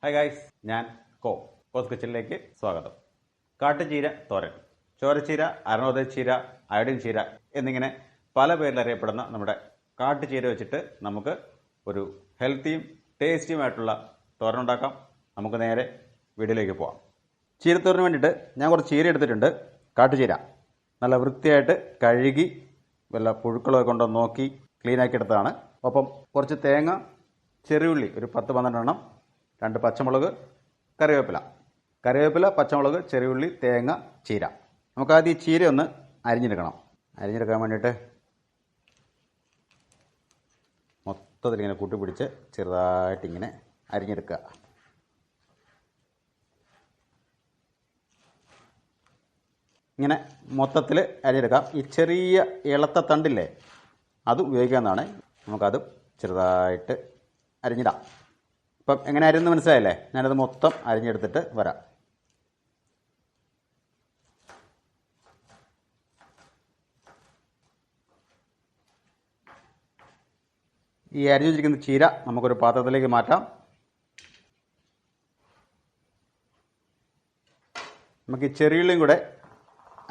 Hi guys, ഞാൻ cos കിച്ചണിലേക്ക് സ്വാഗതം. കാട്ടുചീര തോരൻ, ചോരച്ചീര, അരുണോദയ ചീര, അയോഡിൻ ചീര എന്നിങ്ങനെ പല പേരിൽ അറിയപ്പെടുന്ന നമ്മുടെ കാട്ടുചീര വെച്ചിട്ട് നമുക്ക് ഒരു ഹെൽത്തിയും ടേസ്റ്റിയുമായിട്ടുള്ള തോരൻ ഉണ്ടാക്കാം. നമുക്ക് നേരെ വീഡിയോയിലേക്ക് പോവാം. ചീരത്തോരന് വേണ്ടിയിട്ട് ഞാൻ കുറച്ച് ചീര എടുത്തിട്ടുണ്ട്. കാട്ടുചീര നല്ല വൃത്തിയായിട്ട് കഴുകി വല്ല പുഴുക്കളൊക്കെ കൊണ്ടോ നോക്കി ക്ലീനാക്കി എടുത്തതാണ്. ഒപ്പം കുറച്ച് തേങ്ങ, ചെറിയുള്ളി ഒരു 10-12 എണ്ണം, 2 പച്ചമുളക്, കറിവേപ്പില, പച്ചമുളക്, ചെറിയുള്ളി, തേങ്ങ, ചീര. നമുക്ക് ആദ്യം ഈ ചീര ഒന്ന് അരിഞ്ഞെടുക്കാൻ വേണ്ടിയിട്ട് മൊത്തത്തിൽ ഇങ്ങനെ കൂട്ടിപ്പിടിച്ച് ചെറുതായിട്ടിങ്ങനെ അരിഞ്ഞെടുക്കുക. ഇങ്ങനെ മൊത്തത്തിൽ അരിഞ്ഞെടുക്കാം. ഈ ചെറിയ ഇളത്ത തണ്ടില്ലേ, അത് ഉപയോഗിക്കാവുന്നതാണ്. നമുക്കത് ചെറുതായിട്ട് അരിഞ്ഞിടാം. ഇപ്പം എങ്ങനെ അരിഞ്ഞെന്ന് മനസ്സിലായല്ലേ? ഞാനത് മൊത്തം അരിഞ്ഞെടുത്തിട്ട് വരാം. ഈ അരിഞ്ഞു വെച്ചിരിക്കുന്ന ചീര നമുക്കൊരു പാത്രത്തിലേക്ക് മാറ്റാം. നമുക്ക് ഈ ചെറിയുള്ളിയും കൂടെ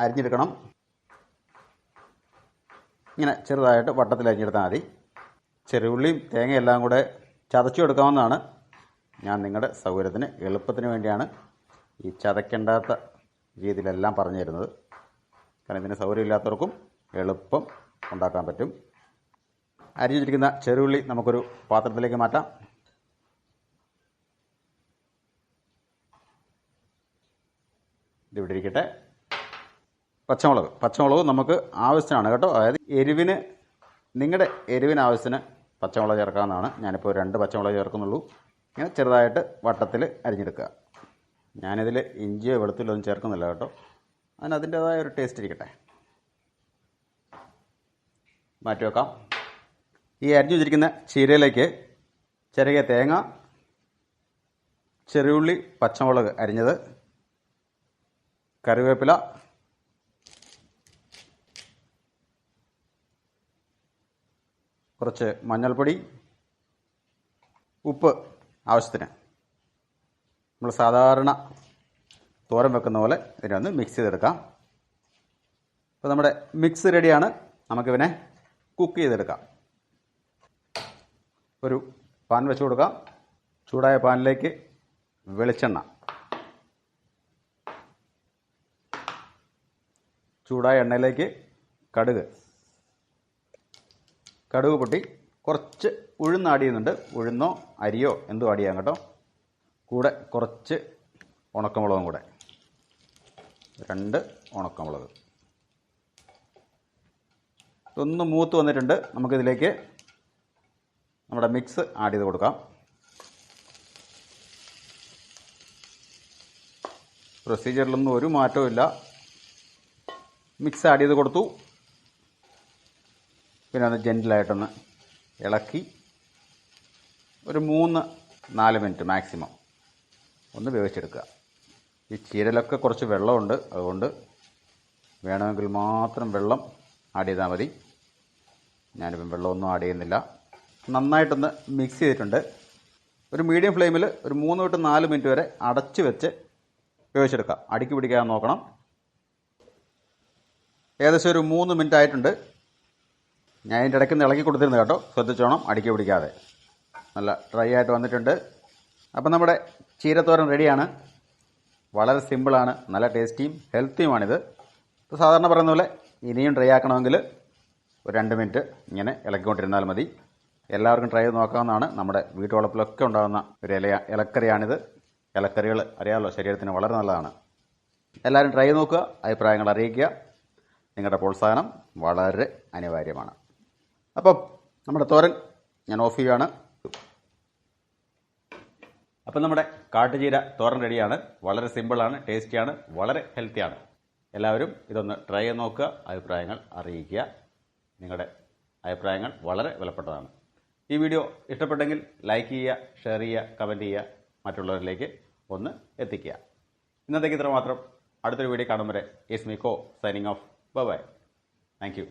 അരിഞ്ഞെടുക്കണം. ഇങ്ങനെ ചെറുതായിട്ട് വട്ടത്തിൽ അരിഞ്ഞെടുത്താൽ മതി. ചെറിയുള്ളിയും തേങ്ങയെല്ലാം കൂടെ ചതച്ചു എടുക്കാവുന്നതാണ്. ഞാൻ നിങ്ങളുടെ സൗകര്യത്തിന് എളുപ്പത്തിന് വേണ്ടിയാണ് ഈ ചതയ്ക്കേണ്ടാത്ത രീതിയിലെല്ലാം പറഞ്ഞു തരുന്നത്. കാരണം ഇതിന് സൗകര്യമില്ലാത്തവർക്കും എളുപ്പം ഉണ്ടാക്കാൻ പറ്റും. അരിഞ്ഞു വെച്ചിരിക്കുന്ന ചെറുള്ളി നമുക്കൊരു പാത്രത്തിലേക്ക് മാറ്റാം. ഇതിവിടെ ഇരിക്കട്ടെ. പച്ചമുളക് നമുക്ക് ആവശ്യത്തിനാണ് കേട്ടോ. അതായത് നിങ്ങളുടെ എരിവിന് ആവശ്യത്തിന് പച്ചമുളക് ചേർക്കാവുന്നതാണ്. ഞാനിപ്പോൾ 2 പച്ചമുളക് ചേർക്കുന്നുള്ളൂ. ഇങ്ങനെ ചെറുതായിട്ട് വട്ടത്തിൽ അരിഞ്ഞെടുക്കുക. ഞാനിതിൽ ഇഞ്ചിയോ വെളുത്തുള്ളിയോ ഒന്നും ചേർക്കുന്നില്ല കേട്ടോ. അതിൻ്റേതായ ഒരു ടേസ്റ്റ് ഇരിക്കട്ടെ. മാറ്റി വെക്കാം. ഈ അരിഞ്ഞു വെച്ചിരിക്കുന്ന ചീരയിലേക്ക് ചെറിയ തേങ്ങ, ചെറിയുള്ളി, പച്ചമുളക് അരിഞ്ഞത്, കറിവേപ്പില, കുറച്ച് മഞ്ഞൾപ്പൊടി, ഉപ്പ് ആവശ്യത്തിന്. നമ്മൾ സാധാരണ തോരൻ വെക്കുന്ന പോലെ ഇതിനൊന്ന് മിക്സ് ചെയ്തെടുക്കാം. അപ്പോൾ നമ്മുടെ മിക്സ് റെഡിയാണ്. നമുക്കിവനെ കുക്ക് ചെയ്തെടുക്കാം. ഒരു പാൻ വെച്ച് കൊടുക്കാം. ചൂടായ പാനിലേക്ക് വെളിച്ചെണ്ണ, ചൂടായ എണ്ണയിലേക്ക് കടുക് പൊട്ടി കുറച്ച് ഉഴുന്ന് ആഡ് ചെയ്യുന്നുണ്ട്. ഉഴുന്നോ അരിയോ എന്തോ ആഡ് ചെയ്യാം കേട്ടോ. കൂടെ കുറച്ച് ഉണക്കമുളകും കൂടെ, 2 ഉണക്കമുളക്. ഇതൊന്ന് മൂത്ത് വന്നിട്ടുണ്ട്. നമുക്കിതിലേക്ക് നമ്മുടെ മിക്സ് ആഡ് ചെയ്ത് കൊടുക്കാം. പ്രൊസീജിയറിലൊന്നും ഒരു മാറ്റവും ഇല്ല. മിക്സ് ആഡ് ചെയ്ത് കൊടുത്തു. പിന്നെ ഒന്ന് ജെൻറ്റിലായിട്ടൊന്ന് ഇളക്കി ഒരു 3-4 മിനിറ്റ് മാക്സിമം ഒന്ന് വേവിച്ചെടുക്കുക. ഈ ചീരയിലൊക്കെ കുറച്ച് വെള്ളമുണ്ട്. അതുകൊണ്ട് വേണമെങ്കിൽ മാത്രം വെള്ളം ആഡ് ചെയ്താൽ മതി. ഞാനിപ്പം വെള്ളമൊന്നും ആഡ് ചെയ്യുന്നില്ല. നന്നായിട്ടൊന്ന് മിക്സ് ചെയ്തിട്ടുണ്ട്. ഒരു മീഡിയം ഫ്ലെയിമിൽ ഒരു 3-4 മിനിറ്റ് വരെ അടച്ച് വെച്ച് വേവിച്ചെടുക്കാം. അടിക്ക് പിടിക്കാതെ നോക്കണം. ഏകദേശം ഒരു 3 മിനിറ്റ് ആയിട്ടുണ്ട്. ഞാൻ അതിൻ്റെ ഇടയ്ക്ക് ഇളക്കി കൊടുത്തിരുന്നു കേട്ടോ. ശ്രദ്ധിച്ചോണം, അടിക്ക് പിടിക്കാതെ. നല്ല ഡ്രൈ ആയിട്ട് വന്നിട്ടുണ്ട്. അപ്പം നമ്മുടെ ചീരത്തോരൻ റെഡിയാണ്. വളരെ സിമ്പിളാണ്, നല്ല ടേസ്റ്റിയും ഹെൽത്തിയുമാണിത്. ഇപ്പോൾ സാധാരണ പറയുന്ന പോലെ ഇനിയും ഡ്രൈ ആക്കണമെങ്കിൽ ഒരു 2 മിനിറ്റ് ഇങ്ങനെ ഇളക്കിക്കൊണ്ടിരുന്നാൽ മതി. എല്ലാവർക്കും ട്രൈ ചെയ്ത് നോക്കാവുന്നതാണ്. നമ്മുടെ വീട്ടുവളപ്പിലൊക്കെ ഉണ്ടാകുന്ന ഒരു ഇലക്കറിയാണിത്. ഇലക്കറികൾ അറിയാമല്ലോ, ശരീരത്തിന് വളരെ നല്ലതാണ്. എല്ലാവരും ട്രൈ ചെയ്ത് നോക്കുക, അഭിപ്രായങ്ങൾ അറിയിക്കുക. നിങ്ങളുടെ പ്രോത്സാഹനം വളരെ അനിവാര്യമാണ്. അപ്പം നമ്മുടെ തോരൻ ഞാൻ ഓഫ് ചെയ്യുകയാണ്. അപ്പം നമ്മുടെ കാട്ടുചീര തോരൻ റെഡിയാണ്. വളരെ സിമ്പിളാണ്, ടേസ്റ്റിയാണ്, വളരെ ഹെൽത്തിയാണ്. എല്ലാവരും ഇതൊന്ന് ട്രൈ ചെയ്ത് നോക്കുക, അഭിപ്രായങ്ങൾ അറിയിക്കുക. നിങ്ങളുടെ അഭിപ്രായങ്ങൾ വളരെ വിലപ്പെട്ടതാണ്. ഈ വീഡിയോ ഇഷ്ടപ്പെട്ടെങ്കിൽ ലൈക്ക് ചെയ്യുക, ഷെയർ ചെയ്യുക, കമൻറ്റ് ചെയ്യുക, മറ്റുള്ളവരിലേക്ക് ഒന്ന് എത്തിക്കുക. ഇന്നത്തേക്ക് ഇത്ര മാത്രം. അടുത്തൊരു വീഡിയോ കാണും വരെ ഇറ്റ്സ് മീ കോ signing off. Bye. Thank U.